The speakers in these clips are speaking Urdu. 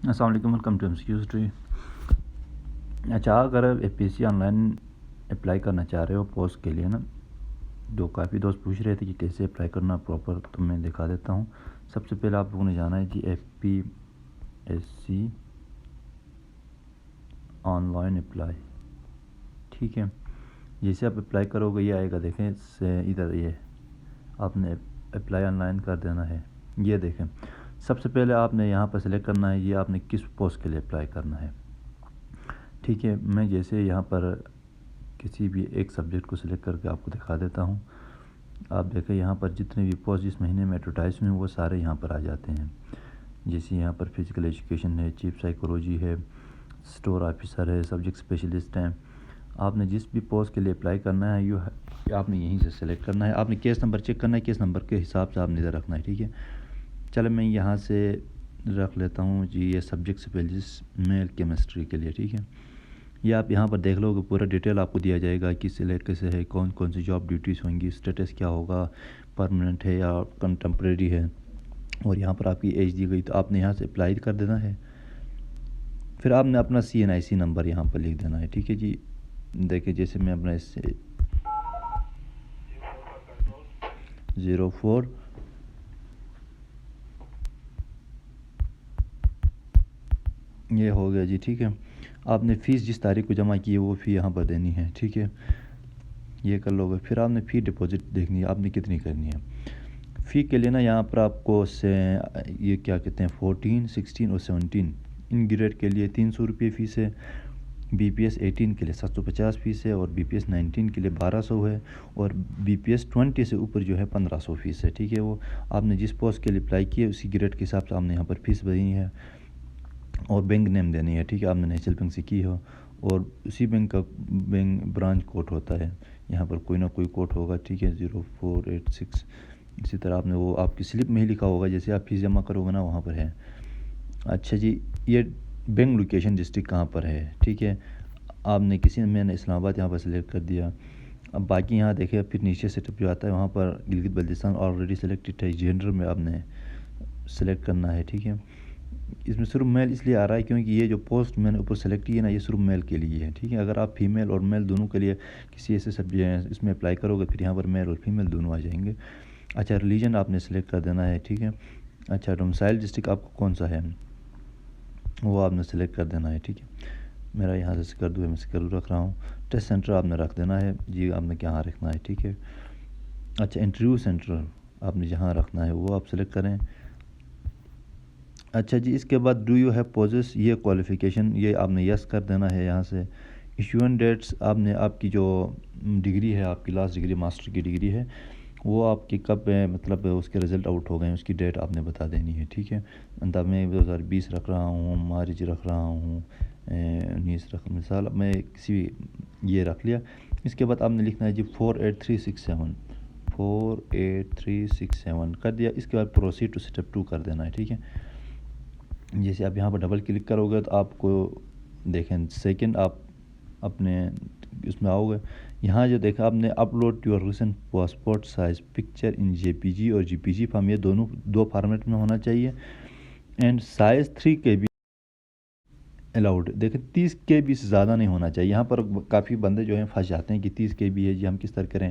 السلام علیکم، ویلکم ٹو MCQ ٹری۔ اچھا، اگر APSC آن لائن اپلائی کرنا چاہ رہے ہو پوسٹ کے لیے نا، جو کافی دوست پوچھ رہے تھے کہ کیسے اپلائی کرنا پراپر، تو میں دکھا دیتا ہوں۔ سب سے پہلے آپ لوگوں نے جانا ہے جی APSC آن لائن اپلائی، ٹھیک ہے۔ جیسے آپ اپلائی کرو گے یہ آئے گا، دیکھیں ادھر یہ آپ نے اپلائی آن لائن کر دینا ہے۔ یہ دیکھیں، سب سے پہلے آپ نے یہاں پر سلیکٹ کرنا ہے یہ آپ نے کس پوسٹ کے لیے اپلائی کرنا ہے، ٹھیک ہے۔ میں جیسے یہاں پر کسی بھی ایک سبجیکٹ کو سلیکٹ کر کے آپ کو دکھا دیتا ہوں۔ آپ دیکھیں یہاں پر جتنے بھی پوسٹ جس مہینے میں ایڈورٹائز ہوئے ہیں وہ سارے یہاں پر آ جاتے ہیں۔ جیسے یہاں پر فزیکل ایجوکیشن ہے، چیف سائیکولوجی ہے، اسٹور آفیسر ہے، سبجیکٹ اسپیشلسٹ ہیں۔ آپ نے جس بھی پوسٹ کے لیے اپلائی کرنا ہے یہ آپ نے یہیں سے سلیکٹ کرنا ہے۔ آپ نے کیس نمبر چیک کرنا ہے، کیس نمبر کے حساب سے آپ نے ادھر رکھنا ہے، ٹھیک ہے۔ چلو میں یہاں سے رکھ لیتا ہوں جی یہ سبجیکٹ اسپیشلسٹ میل کیمسٹری کے لیے، ٹھیک ہے۔ یہ آپ یہاں پر دیکھ لو گے، پورا ڈیٹیل آپ کو دیا جائے گا کہ سلیکٹ کیسے ہے، کون کون سی جاب ڈیوٹیز ہوں گی، اسٹیٹس کیا ہوگا، پرماننٹ ہے یا کنٹمپریری ہے، اور یہاں پر آپ کی ایج دی گئی تو آپ نے یہاں سے اپلائی کر دینا ہے۔ پھر آپ نے اپنا CNIC نمبر یہاں پر لکھ دینا ہے، ٹھیک ہے جی۔ دیکھیں جیسے میں اپنا اس سے 04 یہ ہو گیا جی، ٹھیک ہے۔ آپ نے فیس جس تاریخ کو جمع کی ہے وہ فی یہاں پر دینی ہے، ٹھیک ہے۔ یہ کر لو گے، پھر آپ نے فی ڈپازٹ دیکھنی ہے آپ نے کتنی کرنی ہے۔ فی کے لیے نا یہاں پر آپ کو یہ کیا کہتے ہیں 14، 16 اور 17 ان گریڈ کے لیے 300 روپے فیس ہے، BPS 18 کے لیے 750 فیس ہے، اور BPS 19 کے لیے 1200 ہے، اور BPS 20 سے اوپر جو ہے 1500 فیس ہے، ٹھیک ہے۔ وہ آپ نے جس پوسٹ کے لیے اپلائی کی ہے اسی گریڈ کے حساب سے آپ نے یہاں پر فیس دینی ہے، اور بینک نیم دینی ہے، ٹھیک ہے۔ آپ نے نیشنل بینک سے کی ہو اور اسی بینک کا بینک برانچ کوڈ ہوتا ہے، یہاں پر کوئی نہ کوئی کوڈ ہوگا، ٹھیک ہے، 0486۔ اسی طرح آپ نے وہ آپ کی سلپ میں ہی لکھا ہوگا، جیسے آپ فیس جمع کرو گے نا وہاں پر ہے۔ اچھا جی، یہ بینک لوکیشن ڈسٹرکٹ کہاں پر ہے، ٹھیک ہے۔ آپ نے میں نے اسلام آباد یہاں پر سلیکٹ کر دیا۔ اب باقی یہاں دیکھیں پھر نیچے سے ٹپ جو آتا ہے وہاں پر گلگت بلتستان آلریڈی سلیکٹڈ ہے، جینڈر میں آپ نے سلیکٹ کرنا ہے، ٹھیک ہے۔ اس میں صرف میل اس لیے آ رہا ہے کیونکہ یہ جو پوسٹ میں نے اوپر سلیکٹ کی ہے نا یہ صرف میل کے لیے ہے، ٹھیک ہے۔ اگر آپ فیمیل اور میل دونوں کے لیے کسی ایسے اس میں اپلائی کرو گے پھر یہاں پر میل اور فیمیل دونوں آ جائیں گے۔ اچھا، ریلیجن آپ نے سلیکٹ کر دینا ہے، ٹھیک ہے۔ اچھا، ڈومسائل ڈسٹرکٹ آپ کو کون سا ہے وہ آپ نے سلیکٹ کر دینا ہے، ٹھیک ہے۔ میرا یہاں سے سکردو ہے، میں سکردو رکھ رہا ہوں۔ ٹیسٹ سینٹر آپ نے رکھ دینا ہے جی، آپ نے کہاں رکھنا ہے، ٹھیک ہے۔ اچھا، انٹرویو سینٹر آپ نے جہاں رکھنا ہے وہ آپ سلیکٹ کریں۔ اچھا جی، اس کے بعد ڈو یو ہیو پوزیس، یہ کوالیفیکیشن یہ آپ نے یس کر دینا ہے یہاں سے۔ ایشوئن ڈیٹس آپ نے آپ کی جو ڈگری ہے، آپ کی لاسٹ ڈگری ماسٹر کی ڈگری ہے وہ آپ کی کب مطلب اس کے رزلٹ آؤٹ ہو گئے ہیں اس کی ڈیٹ آپ نے بتا دینی ہے، ٹھیک ہے۔ میں 2020 رکھ رہا ہوں، مارچ رکھ رہا ہوں، 19 مثال میں کسی یہ رکھ لیا۔ اس کے بعد آپ نے لکھنا ہے جی 48367 48367 کر دیا۔ اس کے بعد پروسیڈ ٹو اسٹیپ 2 کر دینا ہے، ٹھیک ہے۔ جیسے آپ یہاں پر ڈبل کلک کرو گے تو آپ کو دیکھیں سیکنڈ آپ اپنے اس میں آؤ گے، یہاں جو دیکھا آپ نے upload your recent passport size picture in JPG اور GPG فارم، یہ دو فارمیٹ میں ہونا چاہیے، اینڈ سائز 3 KB الاؤڈ۔ دیکھیں 30 KB سے زیادہ نہیں ہونا چاہیے۔ یہاں پر کافی بندے جو ہیں پھنس جاتے ہیں کہ 30 KB ہے جی ہم کس طرح کریں۔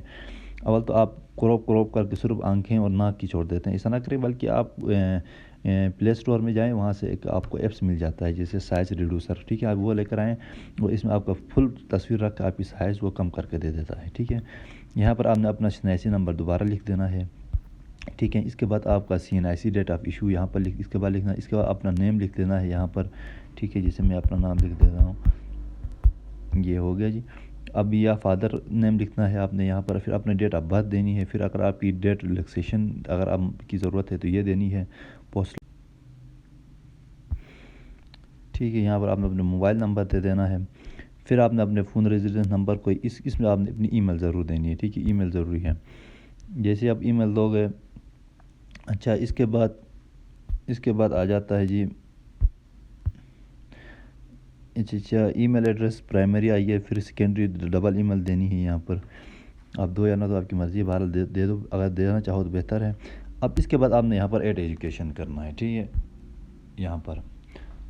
اول تو آپ کروپ کر کے صرف آنکھیں اور ناک کی چھوڑ دیتے ہیں، ایسا نہ کریں، بلکہ آپ پلے اسٹور میں جائیں، وہاں سے ایک آپ کو ایپس مل جاتا ہے جیسے سائز ریڈیوسر، ٹھیک ہے، آپ وہ لے کر آئیں اور اس میں آپ کا فل تصویر رکھ کے آپ کی سائز وہ کم کر کے دے دیتا ہے، ٹھیک ہے۔ یہاں پر آپ نے اپنا CNIC نمبر دوبارہ لکھ دینا ہے، ٹھیک ہے۔ اس کے بعد آپ کا CNIC ڈیٹ آف ایشو یہاں پر اس کے بعد لکھنا ہے، اس کے بعد اپنا نیم لکھ دینا ہے یہاں پر، ٹھیک ہے۔ جیسے میں اپنا نام لکھ دے رہا ہوں، یہ ہو گیا جی۔ اب یا فادر نیم لکھنا ہے آپ نے یہاں پر، پھر اپنے ڈیٹ آف برتھ دینی ہے، پھر اگر آپ کی ڈیٹ ریلیکسیشن اگر آپ کی ضرورت ہے تو یہ دینی ہے، پوسٹ، ٹھیک ہے۔ یہاں پر آپ نے اپنا موبائل نمبر دے دینا ہے، پھر آپ نے اپنے فون ریزیڈنس نمبر کو اس میں آپ نے اپنی ای میل ضرور دینی ہے، ٹھیک ہے، ای میل ضروری ہے۔ جیسے آپ ای میل دو گے، اچھا اس کے بعد آ جاتا ہے جی، اچھا ای میل ایڈریس پرائمری آئی ہے، پھر سیکنڈری ڈبل ای میل دینی ہے یہاں پر، آپ دو یا نہ تو آپ کی مرضی ہے، بہرحال دے دو، اگر دینا چاہو تو بہتر ہے۔ اب اس کے بعد آپ نے یہاں پر ایڈ ایجوکیشن کرنا ہے، ٹھیک ہے، یہاں پر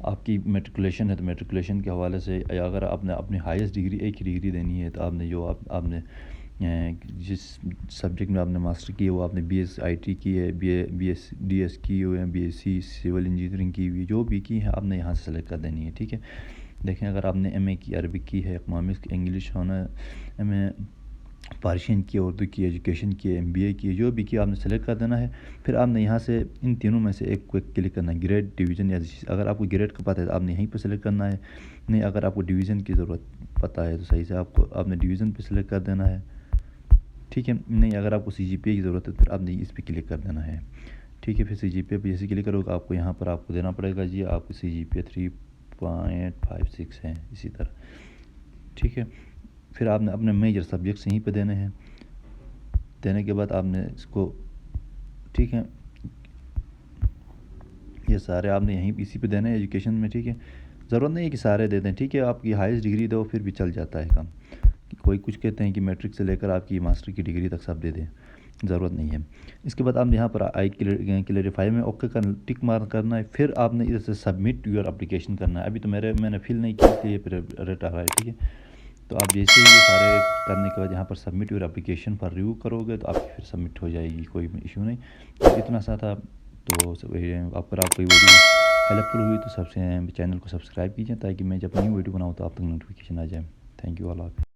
آپ کی میٹریکولیشن ہے تو میٹریکولیشن کے حوالے سے، اگر آپ نے اپنی ہائیسٹ ڈگری ایک ہی ڈگری دینی ہے تو آپ نے جو آپ نے جس سبجیکٹ میں آپ نے ماسٹر کی ہے وہ آپ نے بی ایس آئی ٹی کی ہے، بی ایس ڈی ایس کی ہوئے ہیں، B S C civil engineering کی ہوئی، جو بھی کی ہے آپ نے یہاں سے سلیکٹ کر دینی ہے، ٹھیک ہے۔ دیکھیں اگر آپ نے ایم اے کی عربک کی ہے، اکنامکس انگلش ہونا، ایم اے پارشین کی، اردو کی، ایجوکیشن کی، ایم بی اے کی، جو بھی کی آپ نے سلیکٹ کر دینا ہے۔ پھر آپ نے یہاں سے ان تینوں میں سے ایک کو کلک کرنا ہے، گریڈ، ڈویژن، یا اگر آپ کو گریڈ کا پتہ ہے تو آپ نے یہیں پہ سلیکٹ کرنا ہے، نہیں اگر آپ کو ڈویژن کی ضرورت پتہ ہے تو صحیح سے آپ نے ڈویژن پہ سلیکٹ کر دینا ہے، ٹھیک ہے۔ نہیں اگر آپ کو سی جی پی اے کی ضرورت ہے پھر آپ نے اس پہ کلک کر دینا ہے، ٹھیک ہے۔ پھر سی جی پی اے پہ جیسے کلک کرو گے آپ کو یہاں پر آپ کو دینا پڑے گا جی آپ کو سی جی پی اے 3.56 ہے، اسی طرح، ٹھیک ہے۔ پھر آپ نے اپنے میجر سبجیکٹس یہیں پہ دینے ہیں، دینے کے بعد آپ نے اس کو، ٹھیک ہے، یہ سارے آپ نے یہیں اسی پہ دینے ہیں ایجوکیشن میں، ٹھیک ہے۔ ضرورت نہیں ہے کہ سارے دے دیں، ٹھیک ہے، آپ کی ہائیسٹ ڈگری دو پھر بھی چل جاتا ہے کام۔ کوئی کچھ کہتے ہیں کہ میٹرک سے لے کر آپ کی ماسٹر کی ڈگری تک سب دے دیں، ضرورت نہیں ہے۔ اس کے بعد آپ نے یہاں پر آئی کلیریفائی میں اوکے کا ٹک مارک کرنا ہے، پھر آپ نے ادھر سے سبمٹ یور اپلیکیشن کرنا ہے۔ ابھی تو میں نے فل نہیں کی اس لیے پھر ریٹ آ رہا ہے، ٹھیک ہے۔ تو آپ جیسے ہی یہ سارے کرنے کے بعد یہاں پر سبمٹ یور اپلیکیشن پر ریویو کرو گے تو آپ کی پھر سبمٹ ہو جائے گی، کوئی ایشو نہیں۔ تو اتنا سا تھا، تو آپ کوئی ویڈیو ہیلپ فل ہوئی تو چینل کو سبسکرائب کیجیے تاکہ میں جب نیو ویڈیو بناؤں تو آپ تک نوٹیفیکیشن آ جائے۔ تھینک یو، اللہ حافظ۔